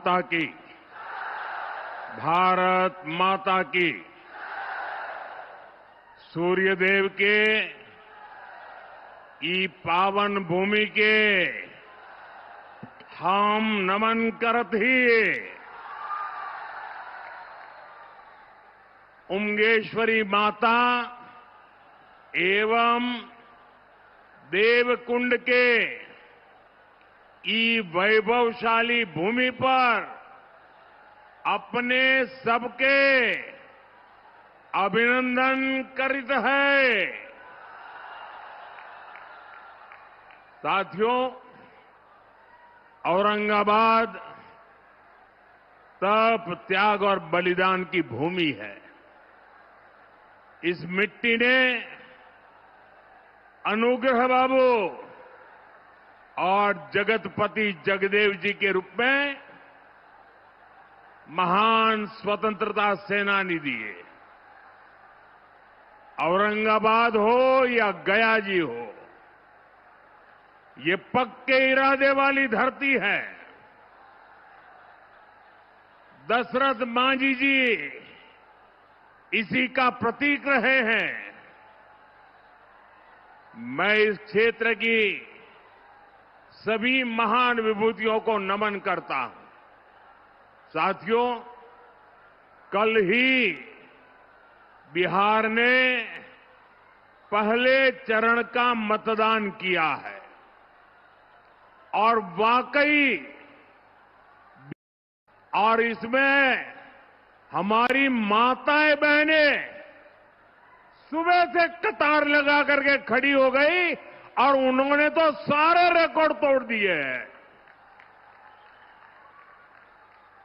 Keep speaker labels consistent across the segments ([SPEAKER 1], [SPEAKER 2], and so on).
[SPEAKER 1] माता की, भारत माता की, सूर्यदेव के ई पावन भूमि के हम नमन करत ही उमगेश्वरी माता एवं देवकुंड के ई वैभवशाली भूमि पर अपने सबके अभिनंदन करित है। साथियों, औरंगाबाद तप, त्याग और बलिदान की भूमि है। इस मिट्टी ने अनुग्रह बाबू और जगतपति जगदेव जी के रूप में महान स्वतंत्रता सेनानी दिए। औरंगाबाद हो या गया जी हो, ये पक्के इरादे वाली धरती है। दशरथ मांझी जी इसी का प्रतीक रहे हैं। मैं इस क्षेत्र की सभी महान विभूतियों को नमन करता हूं। साथियों, कल ही बिहार ने पहले चरण का मतदान किया है और वाकई और इसमें हमारी माताएं बहनें सुबह से कतार लगा करके खड़ी हो गई और उन्होंने तो सारे रिकॉर्ड तोड़ दिए हैं।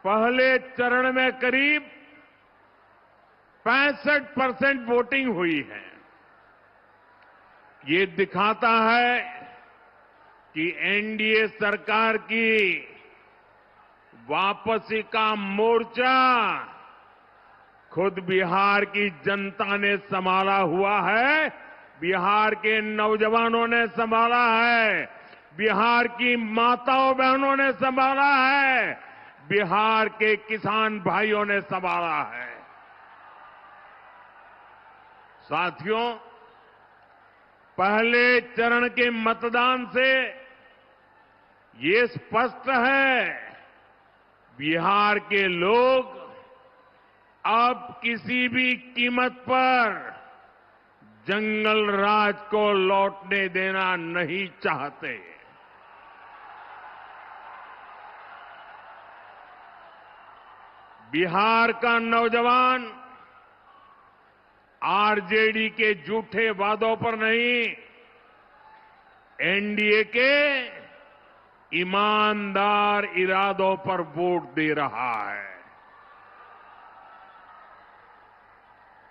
[SPEAKER 1] पहले चरण में करीब 65% वोटिंग हुई है। ये दिखाता है कि एनडीए सरकार की वापसी का मोर्चा खुद बिहार की जनता ने संभाला हुआ है, बिहार के नौजवानों ने संभाला है, बिहार की माताओं बहनों ने संभाला है, बिहार के किसान भाइयों ने संभाला है। साथियों, पहले चरण के मतदान से ये स्पष्ट है, बिहार के लोग अब किसी भी कीमत पर जंगल राज को लौटने देना नहीं चाहते। बिहार का नौजवान आरजेडी के झूठे वादों पर नहीं, एनडीए के ईमानदार इरादों पर वोट दे रहा है।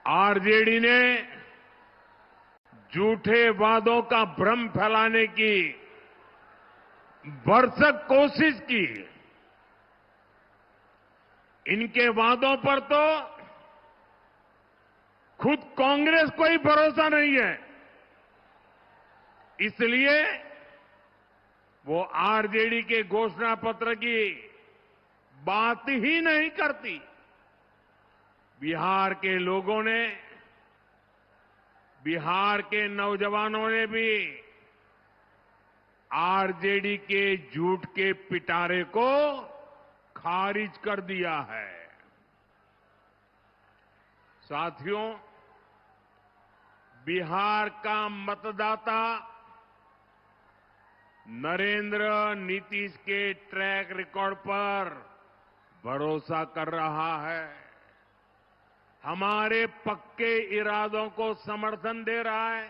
[SPEAKER 1] आरजेडी ने झूठे वादों का भ्रम फैलाने की भरसक कोशिश की। इनके वादों पर तो खुद कांग्रेस को ही भरोसा नहीं है, इसलिए वो आरजेडी के घोषणा पत्र की बात ही नहीं करती। बिहार के लोगों ने, बिहार के नौजवानों ने भी आरजेडी के झूठ के पिटारे को खारिज कर दिया है। साथियों, बिहार का मतदाता नरेंद्र नीतीश के ट्रैक रिकॉर्ड पर भरोसा कर रहा है, हमारे पक्के इरादों को समर्थन दे रहा है।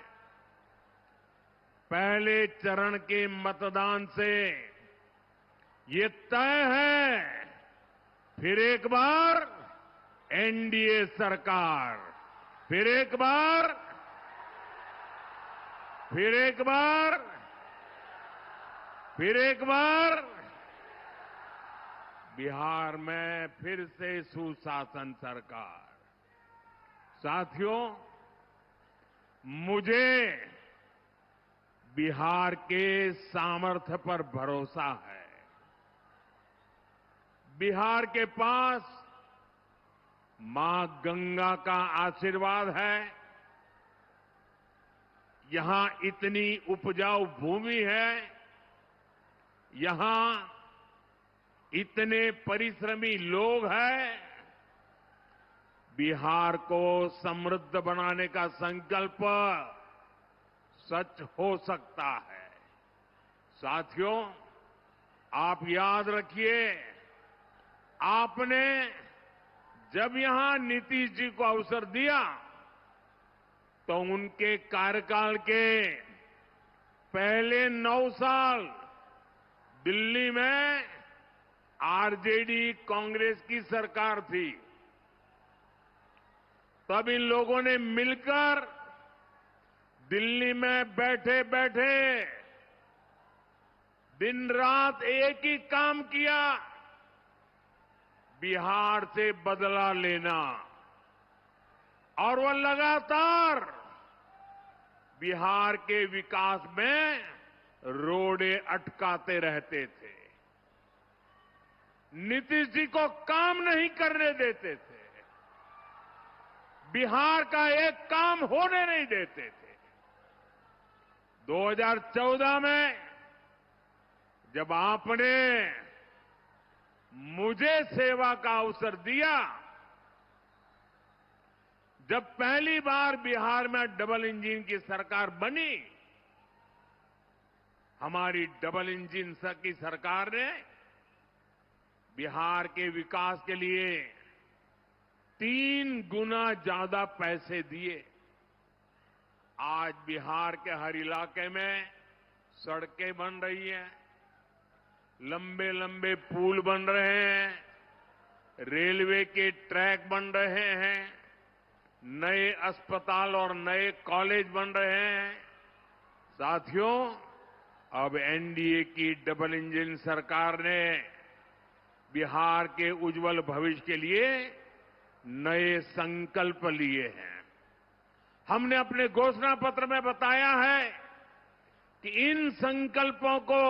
[SPEAKER 1] पहले चरण के मतदान से ये तय है, फिर एक बार एनडीए सरकार, फिर एक बार बिहार में फिर से सुशासन सरकार। साथियों, मुझे बिहार के सामर्थ्य पर भरोसा है। बिहार के पास मां गंगा का आशीर्वाद है। यहां इतनी उपजाऊ भूमि है, यहां इतने परिश्रमी लोग हैं। बिहार को समृद्ध बनाने का संकल्प सच हो सकता है। साथियों, आप याद रखिए, आपने जब यहां नीतीश जी को अवसर दिया तो उनके कार्यकाल के पहले 9 साल दिल्ली में आरजेडी कांग्रेस की सरकार थी। तब इन लोगों ने मिलकर दिल्ली में बैठे बैठे दिन रात एक ही काम किया, बिहार से बदला लेना। और वो लगातार बिहार के विकास में रोड़े अटकाते रहते थे, नीतीश जी को काम नहीं करने देते थे, बिहार का एक काम होने नहीं देते थे। 2014 में जब आपने मुझे सेवा का अवसर दिया, जब पहली बार बिहार में डबल इंजन की सरकार बनी, हमारी डबल इंजन की सरकार ने बिहार के विकास के लिए 3 गुना ज्यादा पैसे दिए। आज बिहार के हर इलाके में सड़कें बन रही हैं, लंबे लंबे पुल बन रहे हैं, रेलवे के ट्रैक बन रहे हैं, नए अस्पताल और नए कॉलेज बन रहे हैं। साथियों, अब एनडीए की डबल इंजन सरकार ने बिहार के उज्जवल भविष्य के लिए नए संकल्प लिए हैं। हमने अपने घोषणा पत्र में बताया है कि इन संकल्पों को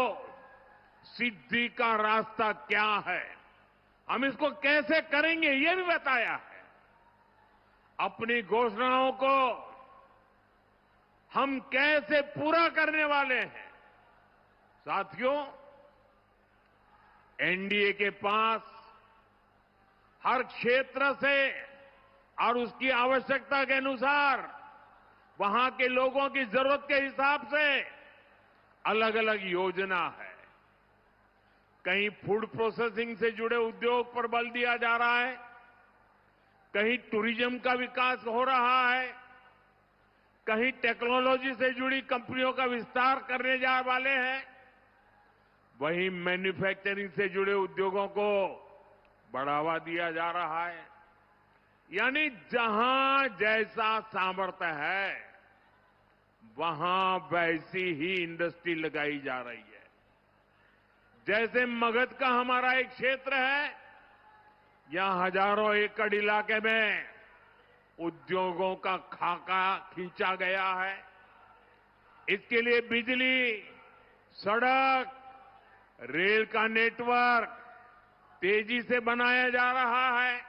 [SPEAKER 1] सिद्धि का रास्ता क्या है, हम इसको कैसे करेंगे, ये भी बताया है। अपनी घोषणाओं को हम कैसे पूरा करने वाले हैं। साथियों, एनडीए के पास हर क्षेत्र से और उसकी आवश्यकता के अनुसार, वहां के लोगों की जरूरत के हिसाब से अलग अलग योजना है। कहीं फूड प्रोसेसिंग से जुड़े उद्योग पर बल दिया जा रहा है, कहीं टूरिज्म का विकास हो रहा है, कहीं टेक्नोलॉजी से जुड़ी कंपनियों का विस्तार करने जा वाले हैं, वहीं मैन्युफैक्चरिंग से जुड़े उद्योगों को बढ़ावा दिया जा रहा है। यानी जहां जैसा सामर्थ्य है, वहां वैसी ही इंडस्ट्री लगाई जा रही है। जैसे मगध का हमारा एक क्षेत्र है, यहां हजारों एकड़ इलाके में उद्योगों का खाका खींचा गया है। इसके लिए बिजली, सड़क, रेल का नेटवर्क तेजी से बनाया जा रहा है।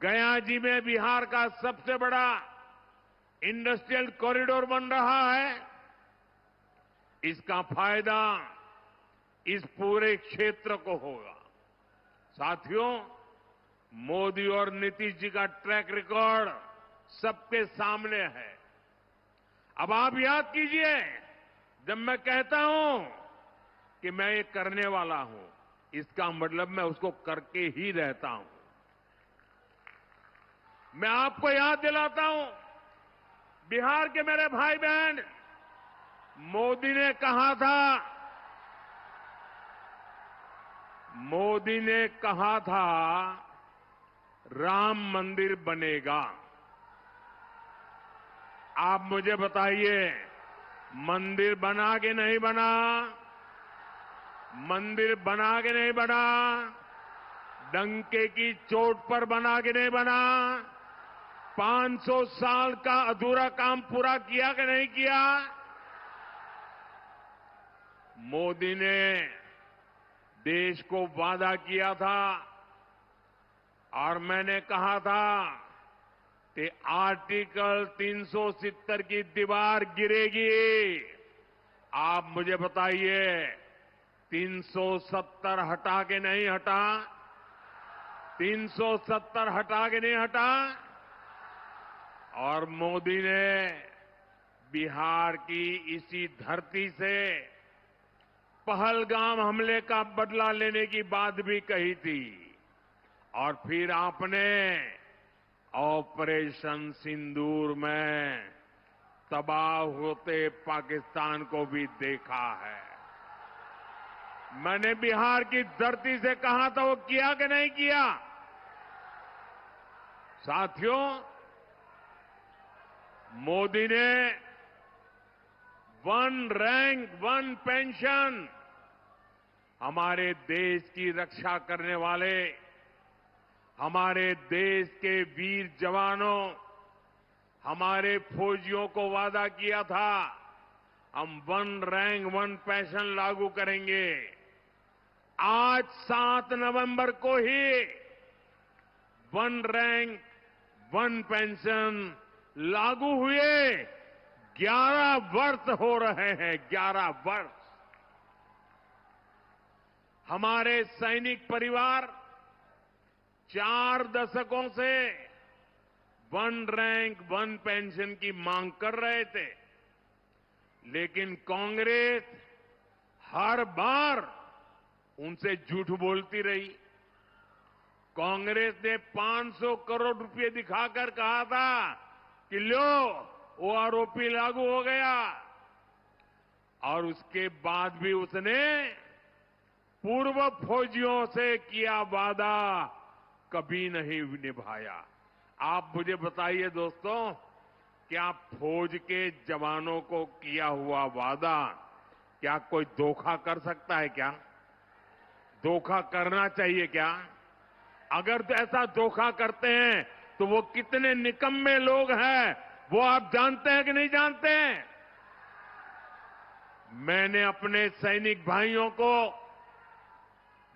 [SPEAKER 1] गया जी में बिहार का सबसे बड़ा इंडस्ट्रियल कॉरिडोर बन रहा है। इसका फायदा इस पूरे क्षेत्र को होगा। साथियों, मोदी और नीतीश जी का ट्रैक रिकॉर्ड सबके सामने है। अब आप याद कीजिए, जब मैं कहता हूं कि मैं ये करने वाला हूं, इसका मतलब मैं उसको करके ही रहता हूं। मैं आपको याद दिलाता हूं, बिहार के मेरे भाई बहन, मोदी ने कहा था राम मंदिर बनेगा। आप मुझे बताइए, मंदिर बना के नहीं बना? मंदिर बना के नहीं बना? डंके की चोट पर बना के नहीं बना? 500 साल का अधूरा काम पूरा किया कि नहीं किया? मोदी ने देश को वादा किया था और मैंने कहा था कि आर्टिकल 370 की दीवार गिरेगी। आप मुझे बताइए 370 हटा के नहीं हटा? 370 हटा के नहीं हटा? और मोदी ने बिहार की इसी धरती से पहलगाम हमले का बदला लेने की बात भी कही थी। और फिर आपने ऑपरेशन सिंदूर में तबाह होते पाकिस्तान को भी देखा है। मैंने बिहार की धरती से कहा था, वो किया कि नहीं किया? साथियों, मोदी ने वन रैंक वन पेंशन हमारे देश की रक्षा करने वाले, हमारे देश के वीर जवानों, हमारे फौजियों को वादा किया था, हम वन रैंक वन पेंशन लागू करेंगे। आज 7 नवंबर को ही वन रैंक वन पेंशन लागू हुए 11 वर्ष हो रहे हैं। 11 वर्ष। हमारे सैनिक परिवार 4 दशकों से वन रैंक वन पेंशन की मांग कर रहे थे, लेकिन कांग्रेस हर बार उनसे झूठ बोलती रही। कांग्रेस ने 500 करोड़ रुपए दिखाकर कहा था कि लो ओआरओपी लागू हो गया, और उसके बाद भी उसने पूर्व फौजियों से किया वादा कभी नहीं निभाया। आप मुझे बताइए दोस्तों, क्या फौज के जवानों को किया हुआ वादा क्या कोई धोखा कर सकता है? क्या धोखा करना चाहिए क्या? अगर तो ऐसा धोखा करते हैं तो वो कितने निकम्मे लोग हैं, वो आप जानते हैं कि नहीं जानते हैं? मैंने अपने सैनिक भाइयों को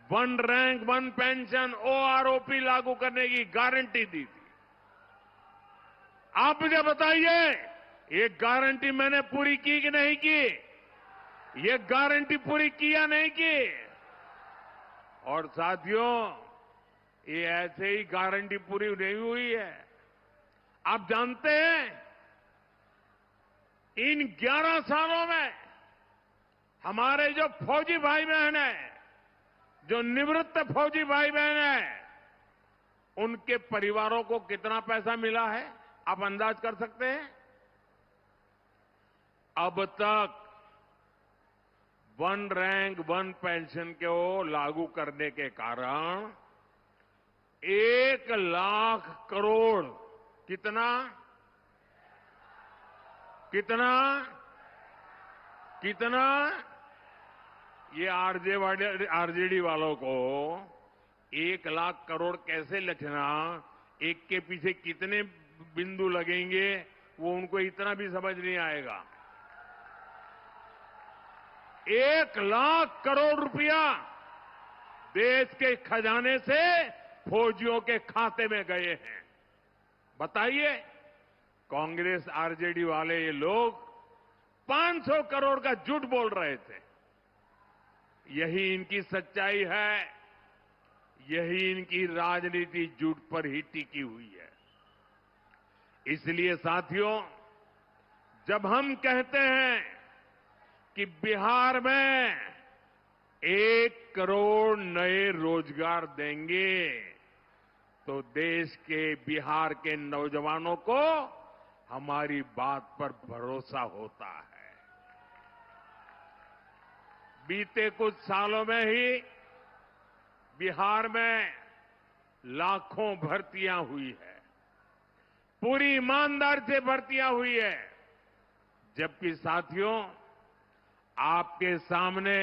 [SPEAKER 1] one rank one pension OROP लागू करने की गारंटी दी थी। आप मुझे बताइए, ये गारंटी मैंने पूरी की कि नहीं की? ये गारंटी पूरी की या नहीं की? और साथियों, ये ऐसे ही गारंटी पूरी नहीं हुई है। आप जानते हैं, इन 11 सालों में हमारे जो फौजी भाई बहन हैं, जो निवृत्त फौजी भाई बहन हैं, उनके परिवारों को कितना पैसा मिला है? आप अंदाज कर सकते हैं? अब तक वन रैंक वन पेंशन को लागू करने के कारण 1 लाख करोड़ कितना कितना कितना ये आरजेडी वालों को 1 लाख करोड़ कैसे लिखना, एक के पीछे कितने बिंदु लगेंगे, वो उनको इतना भी समझ नहीं आएगा। 1 लाख करोड़ रुपया देश के खजाने से फौजियों के खाते में गए हैं। बताइए, कांग्रेस आरजेडी वाले ये लोग 500 करोड़ का झूठ बोल रहे थे। यही इनकी सच्चाई है, यही इनकी राजनीति झूठ पर ही टिकी हुई है। इसलिए साथियों, जब हम कहते हैं कि बिहार में 1 करोड़ नए रोजगार देंगे, तो देश के बिहार के नौजवानों को हमारी बात पर भरोसा होता है। बीते कुछ सालों में ही बिहार में लाखों भर्तियां हुई है, पूरी ईमानदारी से भर्तियां हुई है। जबकि साथियों, आपके सामने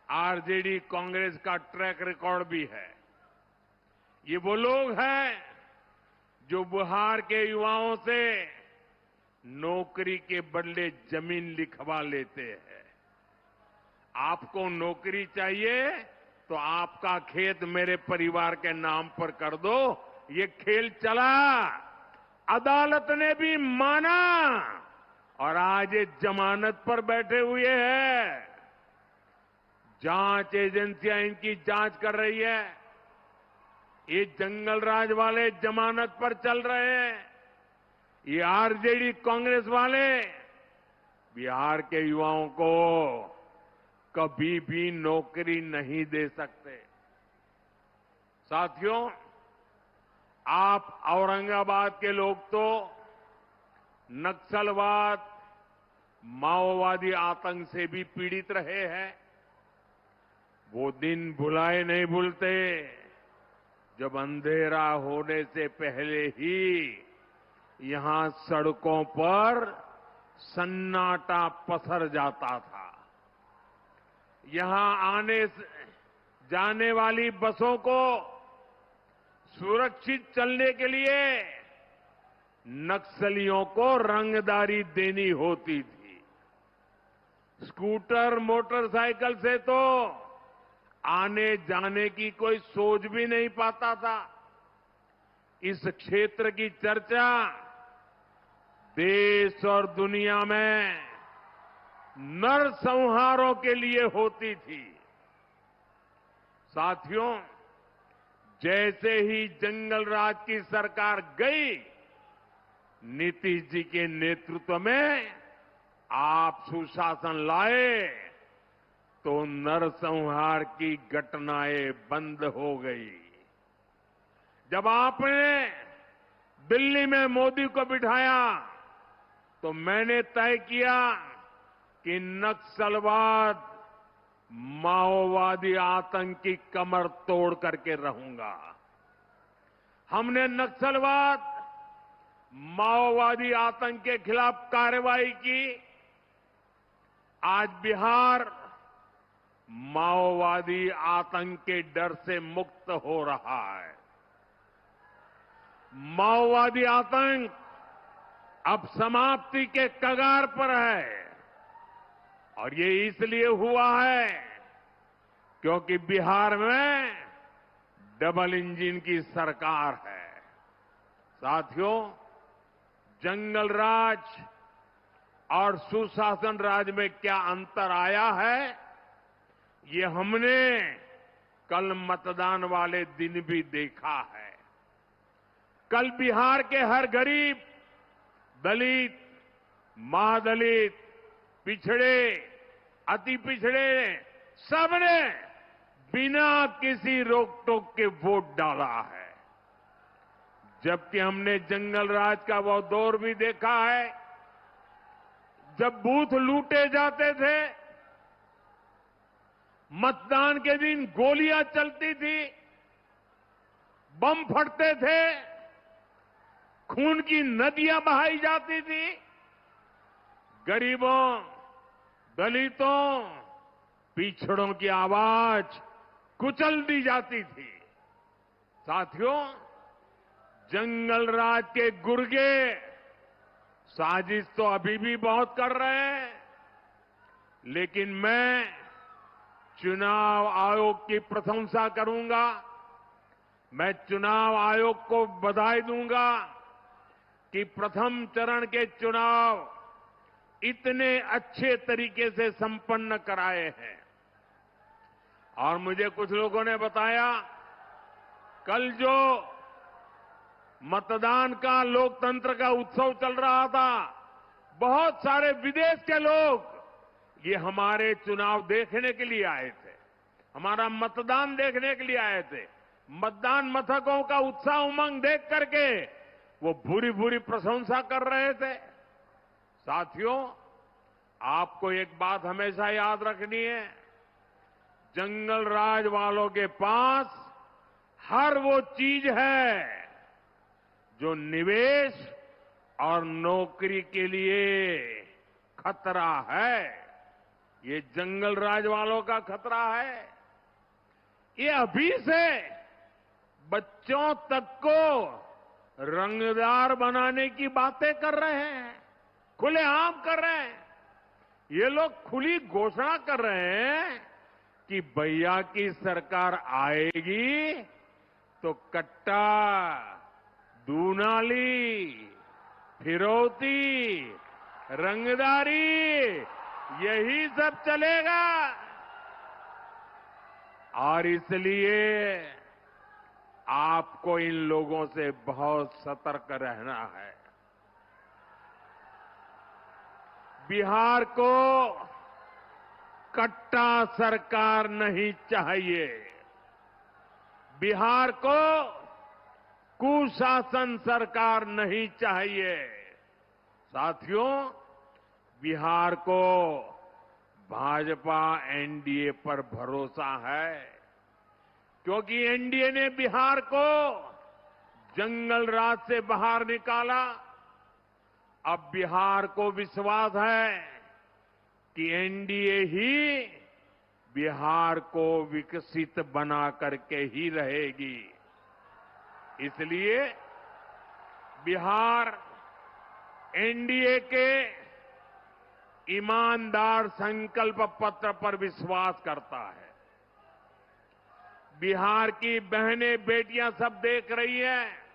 [SPEAKER 1] आरजेडी कांग्रेस का ट्रैक रिकॉर्ड भी है। ये वो लोग हैं जो बिहार के युवाओं से नौकरी के बदले जमीन लिखवा लेते हैं। आपको नौकरी चाहिए तो आपका खेत मेरे परिवार के नाम पर कर दो। ये खेल चला, अदालत ने भी माना और आज ये जमानत पर बैठे हुए हैं। जांच एजेंसियां इनकी जांच कर रही है। ये जंगल राज वाले जमानत पर चल रहे हैं। ये आरजेडी कांग्रेस वाले बिहार के युवाओं को कभी भी नौकरी नहीं दे सकते। साथियों, आप औरंगाबाद के लोग तो नक्सलवाद, माओवादी आतंक से भी पीड़ित रहे हैं। वो दिन भुलाए नहीं भूलते जब अंधेरा होने से पहले ही यहां सड़कों पर सन्नाटा पसर जाता था। यहां आने जाने वाली बसों को सुरक्षित चलने के लिए नक्सलियों को रंगदारी देनी होती थी। स्कूटर, मोटरसाइकिल से तो आने जाने की कोई सोच भी नहीं पाता था। इस क्षेत्र की चर्चा देश और दुनिया में नरसंहारों के लिए होती थी। साथियों, जैसे ही जंगल राज की सरकार गई, नीतीश जी के नेतृत्व में आप सुशासन लाए तो नरसंहार की घटनाएं बंद हो गई। जब आपने दिल्ली में मोदी को बिठाया तो मैंने तय किया कि नक्सलवाद, माओवादी आतंक की कमर तोड़ करके रहूंगा। हमने नक्सलवाद, माओवादी आतंक के खिलाफ कार्रवाई की। आज बिहार माओवादी आतंक के डर से मुक्त हो रहा है। माओवादी आतंक अब समाप्ति के कगार पर है और ये इसलिए हुआ है क्योंकि बिहार में डबल इंजन की सरकार है। साथियों, जंगल राज और सुशासन राज में क्या अंतर आया है, ये हमने कल मतदान वाले दिन भी देखा है। कल बिहार के हर गरीब, दलित, महादलित, पिछड़े, अति पिछड़े, सबने बिना किसी रोक टोक के वोट डाला है। जबकि हमने जंगल राज का वो दौर भी देखा है जब बूथ लूटे जाते थे, मतदान के दिन गोलियां चलती थी, बम फटते थे, खून की नदियां बहाई जाती थी, गरीबों, दलितों, पिछड़ों की आवाज कुचल दी जाती थी। साथियों, जंगल राज के गुर्गे साजिश तो अभी भी बहुत कर रहे हैं, लेकिन मैं चुनाव आयोग की प्रशंसा करूंगा। मैं चुनाव आयोग को बधाई दूंगा कि प्रथम चरण के चुनाव इतने अच्छे तरीके से संपन्न कराए हैं। और मुझे कुछ लोगों ने बताया, कल जो मतदान का, लोकतंत्र का उत्सव चल रहा था, बहुत सारे विदेश के लोग ये हमारे चुनाव देखने के लिए आए थे, हमारा मतदान देखने के लिए आए थे। मतदान मथकों का उत्साह उमंग देख करके वो भूरी भूरी प्रशंसा कर रहे थे। साथियों, आपको एक बात हमेशा याद रखनी है, जंगल राज वालों के पास हर वो चीज है जो निवेश और नौकरी के लिए खतरा है। ये जंगल राज वालों का खतरा है। ये अभी से बच्चों तक को रंगदार बनाने की बातें कर रहे हैं, खुलेआम कर रहे हैं। ये लोग खुली घोषणा कर रहे हैं कि भैया की सरकार आएगी तो कट्टा, दूनाली, फिरौती, रंगदारी, यही सब चलेगा। और इसलिए आपको इन लोगों से बहुत सतर्क रहना है। बिहार को कट्टा सरकार नहीं चाहिए। बिहार को कुशासन सरकार नहीं चाहिए। साथियों, बिहार को भाजपा एनडीए पर भरोसा है, क्योंकि एनडीए ने बिहार को जंगल राज से बाहर निकाला। अब बिहार को विश्वास है कि एनडीए ही बिहार को विकसित बना करके ही रहेगी। इसलिए बिहार एनडीए के ईमानदार संकल्प पत्र पर विश्वास करता है। बिहार की बहनें बेटियां सब देख रही हैं।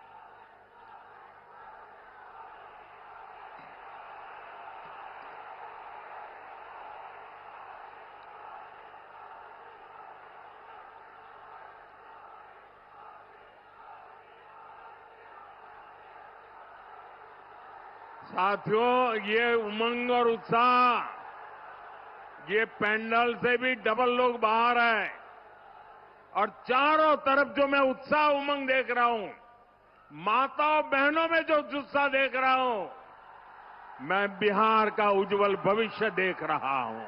[SPEAKER 1] साथियों, ये उमंग और उत्साह, ये पैंडल से भी डबल लोग बाहर हैं और चारों तरफ जो मैं उत्साह उमंग देख रहा हूं, माताओं बहनों में जो उत्साह देख रहा हूं, मैं बिहार का उज्जवल भविष्य देख रहा हूं।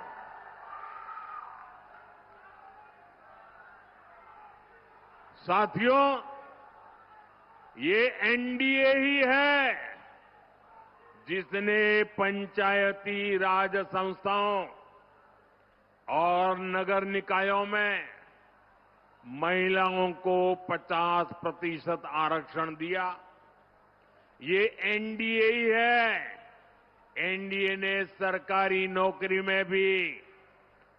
[SPEAKER 1] साथियों, ये एनडीए ही है जिसने पंचायती राज संस्थाओं और नगर निकायों में महिलाओं को 50% आरक्षण दिया। ये एनडीए ही है। एनडीए ने सरकारी नौकरी में भी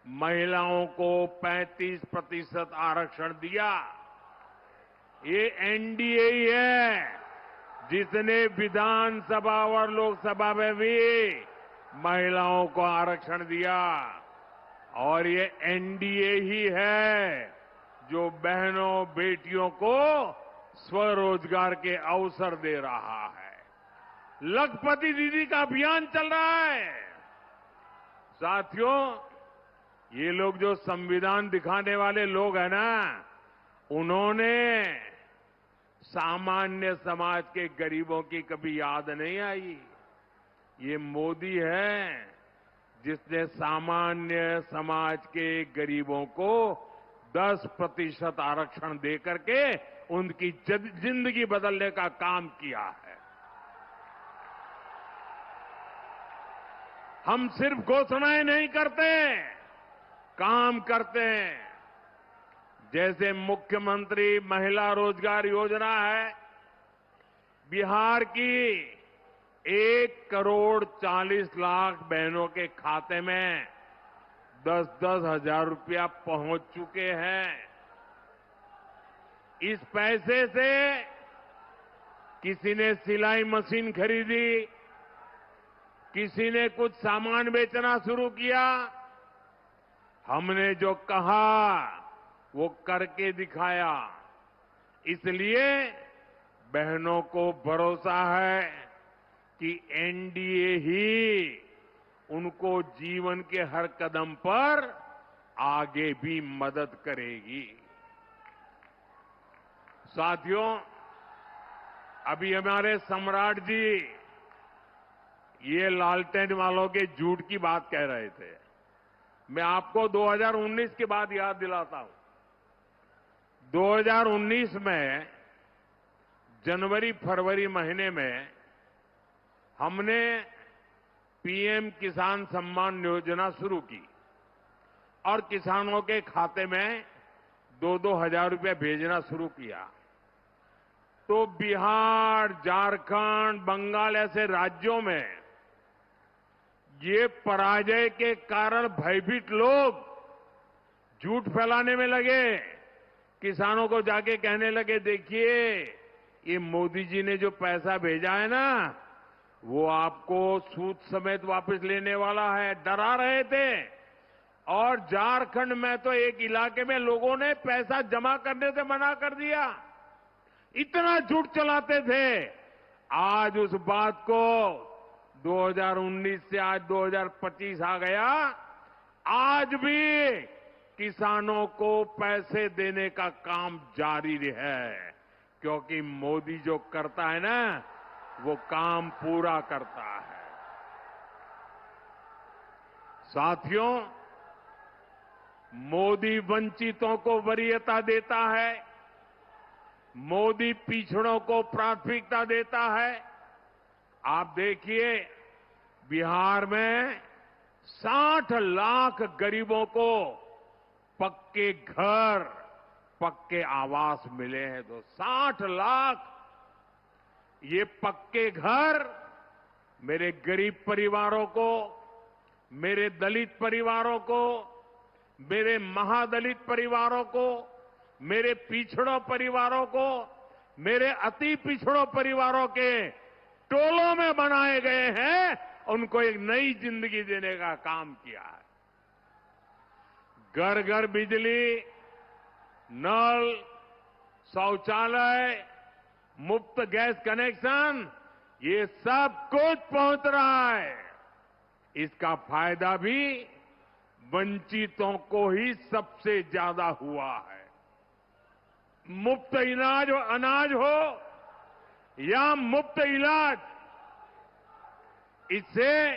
[SPEAKER 1] महिलाओं को 35% आरक्षण दिया। ये एनडीए ही है जिसने विधानसभा और लोकसभा में भी महिलाओं को आरक्षण दिया। और ये एनडीए ही है जो बहनों बेटियों को स्वरोजगार के अवसर दे रहा है। लखपति दीदी का अभियान चल रहा है। साथियों, ये लोग जो संविधान दिखाने वाले लोग हैं ना, उन्होंने सामान्य समाज के गरीबों की कभी याद नहीं आई। ये मोदी है जिसने सामान्य समाज के गरीबों को 10% आरक्षण देकर के उनकी जिंदगी बदलने का काम किया है। हम सिर्फ घोषणाएं नहीं करते, काम करते हैं। जैसे मुख्यमंत्री महिला रोजगार योजना है, बिहार की 1,40,00,000 बहनों के खाते में 10-10 हजार रुपया पहुंच चुके हैं। इस पैसे से किसी ने सिलाई मशीन खरीदी, किसी ने कुछ सामान बेचना शुरू किया। हमने जो कहा वो करके दिखाया। इसलिए बहनों को भरोसा है कि एनडीए ही उनको जीवन के हर कदम पर आगे भी मदद करेगी। साथियों, अभी हमारे सम्राट जी ये लालटेन वालों के झूठ की बात कह रहे थे। मैं आपको 2019 की बात याद दिलाता हूं। 2019 में जनवरी फरवरी महीने में हमने पीएम किसान सम्मान योजना शुरू की और किसानों के खाते में 2-2 हजार रुपये भेजना शुरू किया। तो बिहार, झारखंड, बंगाल ऐसे राज्यों में ये पराजय के कारण भयभीत लोग झूठ फैलाने में लगे, किसानों को जाके कहने लगे, देखिए ये मोदी जी ने जो पैसा भेजा है ना, वो आपको सूद समेत वापस लेने वाला है, डरा रहे थे। और झारखंड में तो एक इलाके में लोगों ने पैसा जमा करने से मना कर दिया, इतना झूठ चलाते थे। आज उस बात को 2019 से आज 2025 आ गया, आज भी किसानों को पैसे देने का काम जारी है, क्योंकि मोदी जो करता है ना, वो काम पूरा करता है। साथियों, मोदी वंचितों को वरीयता देता है, मोदी पिछड़ों को प्राथमिकता देता है। आप देखिए, बिहार में 60 लाख गरीबों को पक्के घर, पक्के आवास मिले हैं। तो 60 लाख ये पक्के घर मेरे गरीब परिवारों को, मेरे दलित परिवारों को, मेरे महादलित परिवारों को, मेरे पिछड़ों परिवारों को, मेरे अति पिछड़ों परिवारों के टोलों में बनाए गए हैं, उनको एक नई जिंदगी देने का काम किया है। घर घर बिजली, नल, शौचालय, मुफ्त गैस कनेक्शन, ये सब कुछ पहुंच रहा है। इसका फायदा भी वंचितों को ही सबसे ज्यादा हुआ है। मुफ्त अनाज हो या मुफ्त इलाज, इससे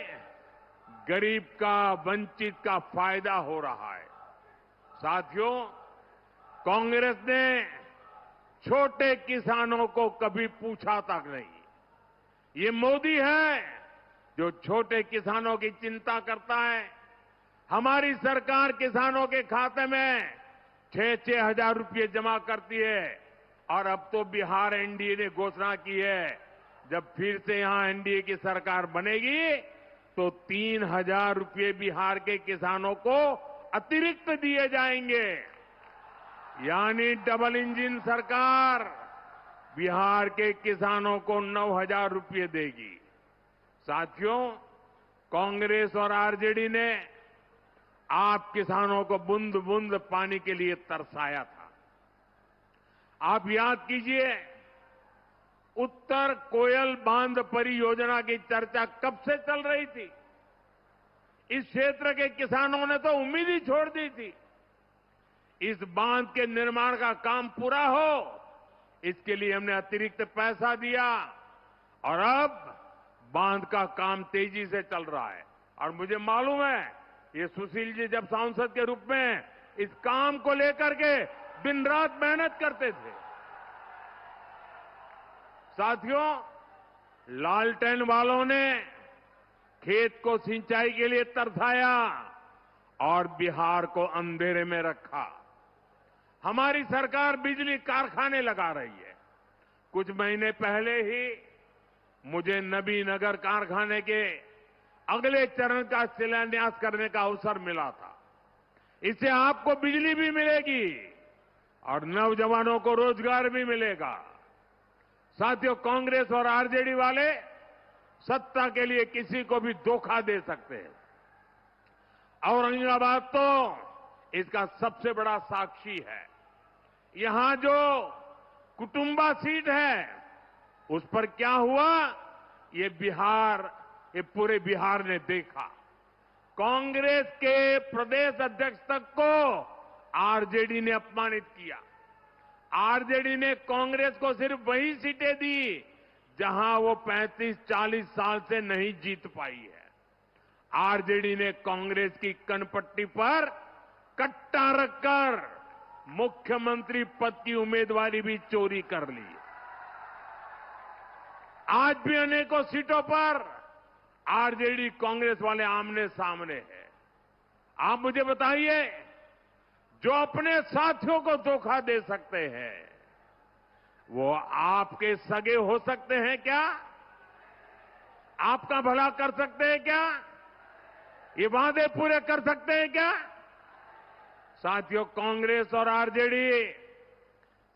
[SPEAKER 1] गरीब का, वंचित का फायदा हो रहा है। साथियों, कांग्रेस ने छोटे किसानों को कभी पूछा तक नहीं। ये मोदी है जो छोटे किसानों की चिंता करता है। हमारी सरकार किसानों के खाते में 6-6 हजार रुपये जमा करती है। और अब तो बिहार एनडीए ने घोषणा की है, जब फिर से यहां एनडीए की सरकार बनेगी तो 3,000 रुपये बिहार के किसानों को अतिरिक्त दिए जाएंगे। यानी डबल इंजन सरकार बिहार के किसानों को 9,000 रुपये देगी। साथियों, कांग्रेस और आरजेडी ने आप किसानों को बूंद बूंद पानी के लिए तरसाया था। आप याद कीजिए, उत्तर कोयल बांध परियोजना की चर्चा कब से चल रही थी। इस क्षेत्र के किसानों ने तो उम्मीद ही छोड़ दी थी। इस बांध के निर्माण का काम पूरा हो, इसके लिए हमने अतिरिक्त पैसा दिया और अब बांध का काम तेजी से चल रहा है। और मुझे मालूम है, ये सुशील जी जब सांसद के रूप में इस काम को लेकर के दिन रात मेहनत करते थे। साथियों, लालटेन वालों ने खेत को सिंचाई के लिए तरसाया और बिहार को अंधेरे में रखा। हमारी सरकार बिजली कारखाने लगा रही है। कुछ महीने पहले ही मुझे नबीनगर कारखाने के अगले चरण का शिलान्यास करने का अवसर मिला था। इससे आपको बिजली भी मिलेगी और नौजवानों को रोजगार भी मिलेगा। साथियों, कांग्रेस और आरजेडी वाले सत्ता के लिए किसी को भी धोखा दे सकते हैं। औरंगाबाद तो इसका सबसे बड़ा साक्षी है। यहां जो कुटुंबा सीट है, उस पर क्या हुआ, ये पूरे बिहार ने देखा। कांग्रेस के प्रदेश अध्यक्ष तक को आरजेडी ने अपमानित किया। आरजेडी ने कांग्रेस को सिर्फ वही सीटें दी जहां वो 35-40 साल से नहीं जीत पाई है। आरजेडी ने कांग्रेस की कनपट्टी पर कट्टा रखकर मुख्यमंत्री पद की उम्मीदवारी भी चोरी कर ली। आज भी अनेकों सीटों पर आरजेडी कांग्रेस वाले आमने सामने हैं। आप मुझे बताइए, जो अपने साथियों को धोखा दे सकते हैं, वो आपके सगे हो सकते हैं क्या? आपका भला कर सकते हैं क्या? ये वादे पूरे कर सकते हैं क्या? साथियों, कांग्रेस और आरजेडी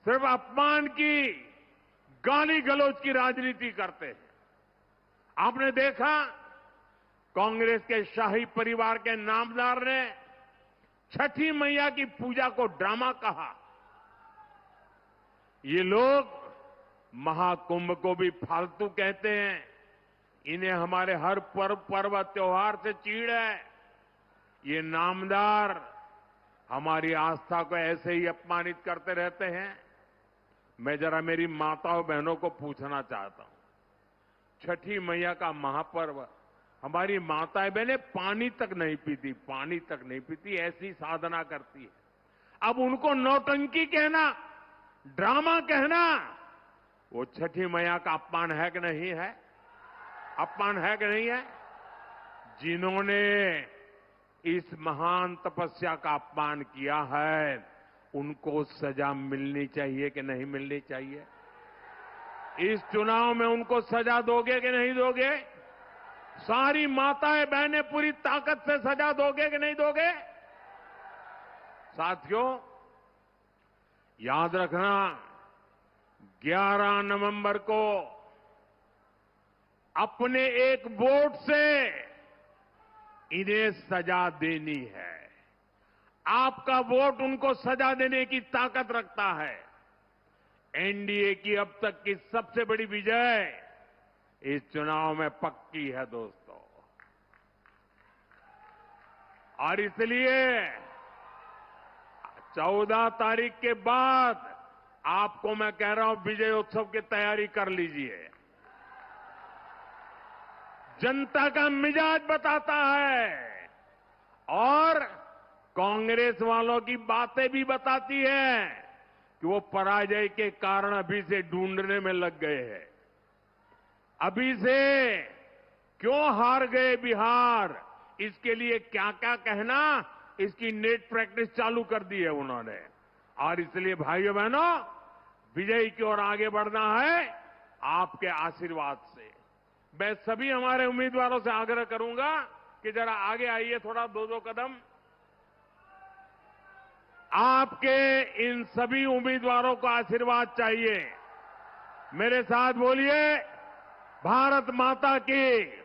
[SPEAKER 1] सिर्फ अपमान की, गाली गलौज की राजनीति करते हैं। आपने देखा, कांग्रेस के शाही परिवार के नामदार ने छठी मैया की पूजा को ड्रामा कहा। ये लोग महाकुंभ को भी फालतू कहते हैं। इन्हें हमारे हर पर्व त्योहार से चीड़ है। ये नामदार हमारी आस्था को ऐसे ही अपमानित करते रहते हैं। मैं जरा मेरी माताओं बहनों को पूछना चाहता हूं, छठी मैया का महापर्व, हमारी माताएं बहनें पानी तक नहीं पीती, ऐसी साधना करती है। अब उनको नौटंकी कहना, ड्रामा कहना, वो छठी मैया का अपमान है कि नहीं है? अपमान है कि नहीं है? जिन्होंने इस महान तपस्या का अपमान किया है, उनको सजा मिलनी चाहिए कि नहीं मिलनी चाहिए? इस चुनाव में उनको सजा दोगे कि नहीं दोगे? सारी माताएं बहनें पूरी ताकत से सजा दोगे कि नहीं दोगे? साथियों, याद रखना, 11 नवंबर को अपने एक वोट से इन्हें सजा देनी है। आपका वोट उनको सजा देने की ताकत रखता है। एनडीए की अब तक की सबसे बड़ी विजय इस चुनाव में पक्की है दोस्तों। और इसलिए 14 तारीख के बाद आपको मैं कह रहा हूं, विजय उत्सव की तैयारी कर लीजिए। जनता का मिजाज बताता है और कांग्रेस वालों की बातें भी बताती है कि वो पराजय के कारण अभी से ढूंढने में लग गए हैं। अभी से क्यों हार गए बिहार, इसके लिए क्या क्या कहना, इसकी नेट प्रैक्टिस चालू कर दी है उन्होंने। और इसलिए भाइयों बहनों, विजय की ओर आगे बढ़ना है आपके आशीर्वाद से। मैं सभी हमारे उम्मीदवारों से आग्रह करूंगा कि जरा आगे आइए, थोड़ा 2-2 कदम। आपके इन सभी उम्मीदवारों को आशीर्वाद चाहिए। मेरे साथ बोलिए, भारत माता की।